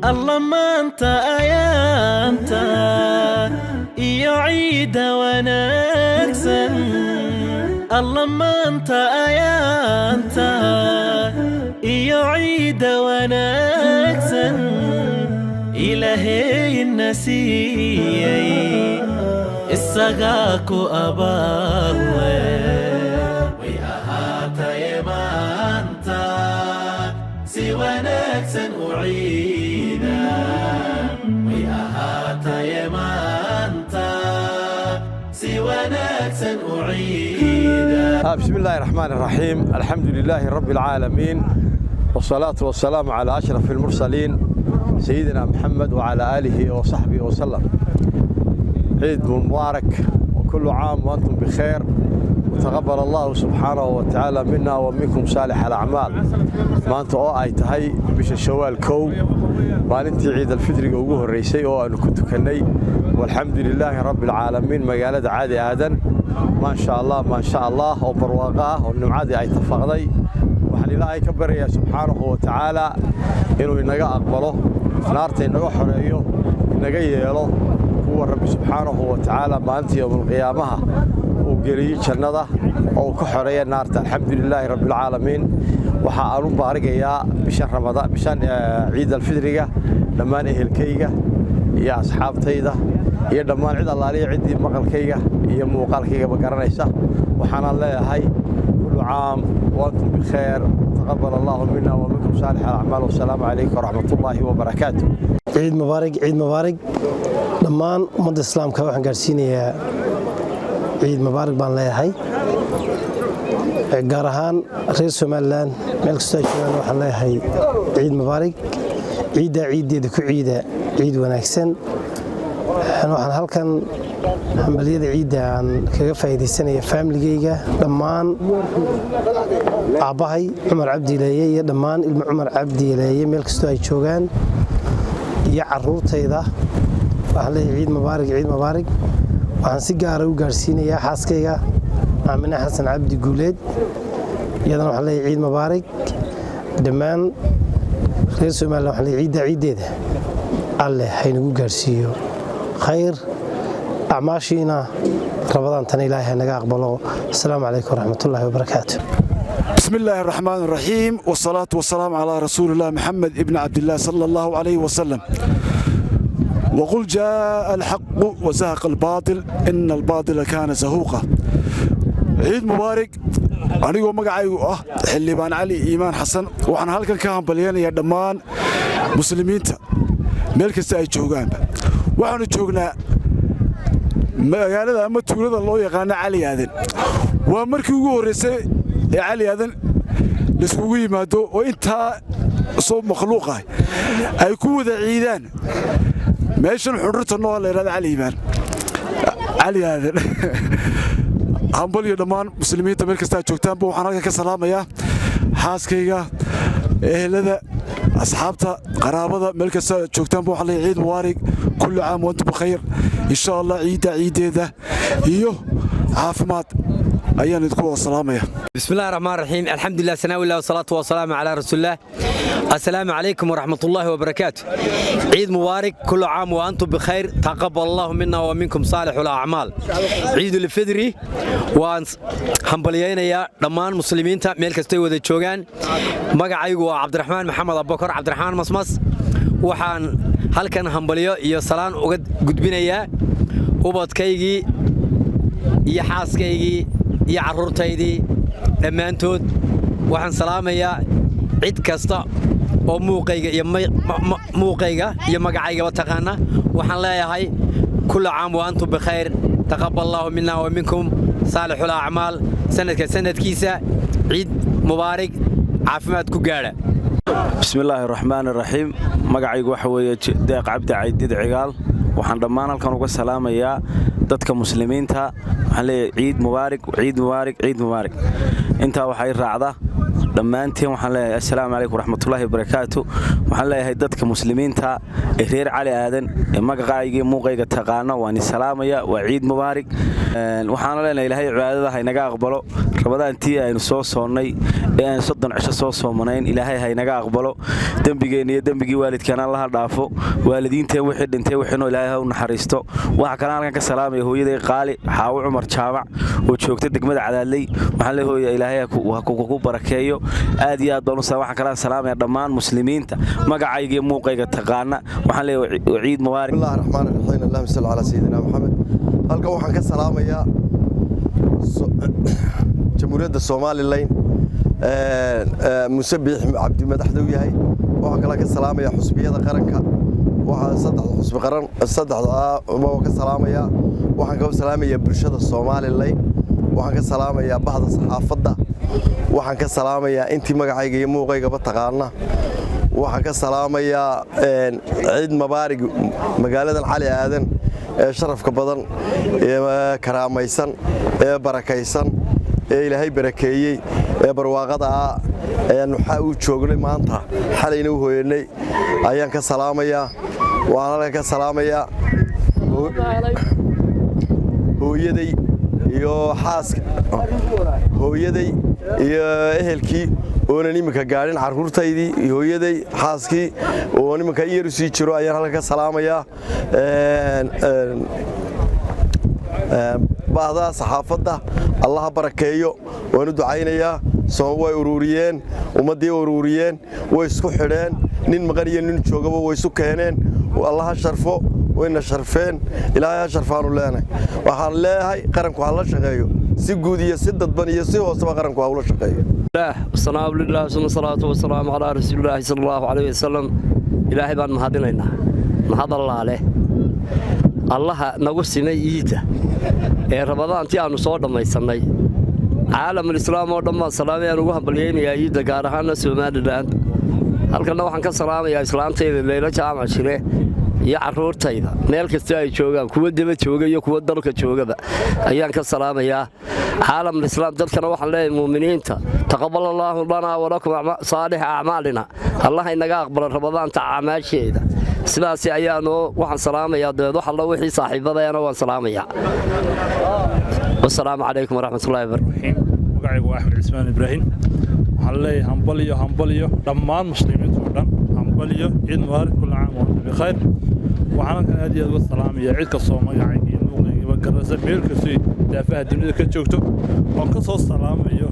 الله ما أنت أنت يعيد ونكسن الله ما أنت أنت يعيد ونكسن إلهي النسيي السقاك أباوي ويأهات يما أنت سوى نكسن أعيدا ويأهات يما أنت سوى نكسن أعيدا. بسم الله الرحمن الرحيم. الحمد لله رب العالمين والصلاة والسلام على أشرف المرسلين سيدنا محمد وعلى آله وصحبه وسلم. عيد مبارك وكل عام وأنتم بخير وتقبل الله سبحانه وتعالى منا ومنكم صالح الأعمال. ما أنت أي تهي بش الشوال كو maalintii ciid alfidriga ugu horeysay oo aanu ku tukanay والحمد لله رب العالمين magaalada caadi aadan ma sha Allah oo barwaaqo ah oo nimcadii ay tafaqday waxaan ilaahay ka baryaa subxaanahu wa ta'ala inuu inaga aqbalo naarta inaga xoreeyo inaga yeelo kuwa rabbi subxaanahu wa ta'ala maalintii yawmul qiyaamaha oo geliyo jannada oo ka xoreeya naarta alxamdulillah rabbil caalamiin. waxa aan u baarigayaa bisha ramadaan bishan ciid alfidriga dhammaan ehelkayga iyo asxaabtayda iyo dhammaan cid allaaliya cidii maqalkayga iyo muuqaalkayga ba garanaysa waxaan leeyahay kullu caam wa antum bi khair taqabbal Allahu minna wa minkum salih al-a'mal wa salaamu alaykum wa rahmatullahi wa barakatuh. ciid mubaarak dhammaan ummadda islaamka waxaan gaarsiinayaa ciid mubaarak baan leeyahay gaar ahaan reer Somaliland meel kasta ay joogaan waxaan leeyahay ciid mubaarak ciideeda ku ciida ciid wanaagsan. waxaan halkan hambaliyada ciida aan kaga faa'iideysanayaa familygayga dhammaan aabahay Cumar Cabdi Leeye iyo dhammaan ilmo Cumar Cabdi Leeye meel kasta ay joogaan iyo caruurtayda waxaan leeyahay ciid mubaarak. waxaan si gaar ah u gaarsiinayaa xaaskayga Aamina Xasan Cabdi Guuleed iyadana waxaan leeyahay ciid mubaarak. dhammaan reer Somaliland waxaan leeyahay ciideeda alle haynagu gaarsiiyo خير أعماشينا رمضان تاني إلهي نجا أقبله. السلام عليكم ورحمة الله وبركاته. بسم الله الرحمن الرحيم والصلاة والسلام على رسول الله محمد ابن عبد الله صلى الله عليه وسلم. وقل جاء الحق وزهق الباطل إن الباطل كان زهوقا. عيد مبارك أنا مقعي حلبان علي إيمان حسن وأنا هلكن كان بليان يا دمان مسلمين ملك الساي جوجان waxaanu joognaa magaalada ama tuulada loo yaqaan Cali Aadan. waa markii ugu horeysay ee Cali Aadan la isugu yimaado oo inta soo makhluuq ah ay ku wada ciidaan meeshan xurrata noo leeyahay Cali Aadan. hambaliyo dhammaan muslimiinta meel kasta joogtaan waxaan halka ka salaamayaa xaaskayga ehelada أصحابته قرابة ملك جوكتان بو عليه عيد مبارك كل عام وانتم بخير إن شاء الله عيد ذا إيوه عافمات أيان تكون السلامة. بسم الله الرحمن الرحيم. الحمد لله ثناء الله والصلاة والسلام على رسول الله. السلام عليكم ورحمة الله وبركاته. عيد مبارك كل عام وأنتم بخير تقبل الله منا ومنكم صالح الأعمال. عيد الفطر وهمبليين يا دمان مسلمين ملك استوى ذا جوجان مقعيق عبد الرحمن محمد أبو بكر عبد الرحمن مصمص وحان هل كان همبليو يا صلان وقد قدبنا يا وبعد كيجي يا حاس كيجي يا عرورتيدي دمانتود waxaan salaamayaa cid kasta oo muuqayga iyo magacayga taqaana waxaan leeyahay kullu caam wa antum bikhair taqabbal Allahu minna wa minkum salihul a'mal sanadkiisa ciid mubaarak caafimaad ku gaara. bismillaahi raxmaani raxiim. magacaygu waxa weeye Deeq Cabdi Caydid Cigaal waxaan dhammaan halkan uga salaamayaa dadka muslimiinta waxaan leeyahay ciid mubaarak. inta waxay raacda dhammaantiin waxaan leeyahay assalaamu calaykum waraxmatullaahi wabarakaatu. waxaan leeyahay dadka muslimiinta ee reer Cali Aadan ee magacayga muuqayga taqaana waan salaamaya waa ciid mubaarak. waxaan leenahay ilaahay cibaadada ha inaga aqbalo rabadaantii aynu soo soonnay ee aynu 30 cisho soo soomanayn ilaahay haynaga aqbalo dembigeenna iyo dembigii waalidkeena allaha dhaafo waalidiinteen wixii dhintay wixii ilaahay ha u naxariisto waxa kale halkan ka salaamay hooyaday qaali xaawo cumar jaamac oo joogta degmada Cadaadley waxaan leeyahay hooyo ilaahay ha ku barakeeyo aad iyo aad baan u waxa kale salaamay dhammaan muslimiinta magacayga iyo muuqayga taqaana waxaan leeyahay ciid mubaarak bismillahir rahmaanir rahiim allahumma salli ala sayyidina muhammad halka waxaan ka salaamayaa jamhuuriyadda Soomaaliland Musabbix Cabdi madaxdu yahay waxa kale ka salaamaya xusbiyada qaranka waxa saddex xusbi qaran ma ka salaamaya waxaan ka salaamaya bulshada Soomaaliland waxaan ka salaamaya bahda saxaafadda waxaan ka salaamaya intii magacayga iyo muuqayga ba taqaana waxaan ka salaamaya ciid mubaarak magaalada Cali Aadan ee sharafka badan ee karaamaysan ee barakaysan ee ilaahay barakeeyay ee barwaaqada waxa uu joognay maanta xalayna u hooyanay ayaan ka salaamaya waxaan ka salaamaya hooyaday iyo xaaska hooyaday iyo ehelkii oo nimanka gaarin caruurtaydii hooyaday xaaskii oo nimanka iyaru sii jiro ayaan halka ka salaamaya baahda saxaafadda Allah barakeeyo waan u ducaynayaa soo way ururiyeen ummadii ururiyeen way isku xidheen nin maqan iyo nin joogaba way isu keeneen Allah sharfo wayna sharfeen ilaahay sharfaanu leenahay waxaan leeyahay qaranku ha la shaqeeyo si guud iyo si dadban iyo si hoosaba qaranku ha ula shaqeeyo السلام لله والصلاة والسلام على رسول الله صلى الله عليه وسلم إلهي بان مهدينينا مهد الله عليه الله نغسينا ييدا ee rabadaantii aanu soo dhamaysanay caalamul islaam oo dhammaan salaameen ugu hambalyeynaya ciida gaar ahaan Soomaaliland halkana waxaan ka salaamayaa islaantayda Leela Jaamac Shire iyo caruurtayda meel kasta ay joogaan kuwa daba jooga iyo kuwa dalka joogaba ayaan ka salaamayaa caalamul islaam dadkana waxaan leeyahay muuminiinta taqabbalallahu lana wa lakum saalih a'maalina Allah inaga aqbal rabadaanta acmaasheeda sidaas ayaanu waxaan salaamayaa dad waxa la wixii saaxiibadayna waan salaamayaa والسلام عليكم ورحمة الله وبركاته. مقعد أحمد عثمان إبراهيم. علي همبليو دمان مسلمين كلهم همبليو عيد مبارك كل عام وأنتم بخير. وعنا كان هذه السلام يا عيد كصوم يعني وكرس ميل كسي دافع الدنيا كتشوكتو وقصص السلام يو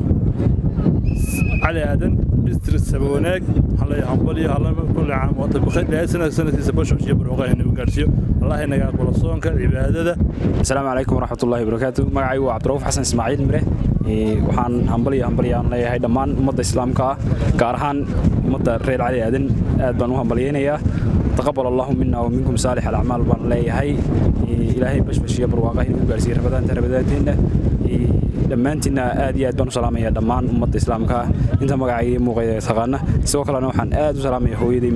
علي عدن بستر السبوناك علي همبليو على كل عام وأنتم بخير. لهي سنة سبوش وشيبر وغاية نبقارسيو الله ينقى كل صوم كعبادة. السلام عليكم ورحمة الله وبركاته. معي عبد الرؤوف حسن إسماعيل مره waxaan hambaliyaan leeyahay dhammaan ummadda islaamka gaar ahaan ummadda reer Cali Aadan aad baan u hambaliyeenayaa taqabbal Allahu minna wa minkum saalih al-a'maal baan leeyahay ilaahay bashbashiya barwaaqo inuu gaarsiiyo rabadaanteena dhammaantina aad iyo aad baan u salaamayaa dhammaan ummadda islaamka inta magacayga muuqayda taqaana sidoo kalena waxaan aad u salaamayaa hooyaday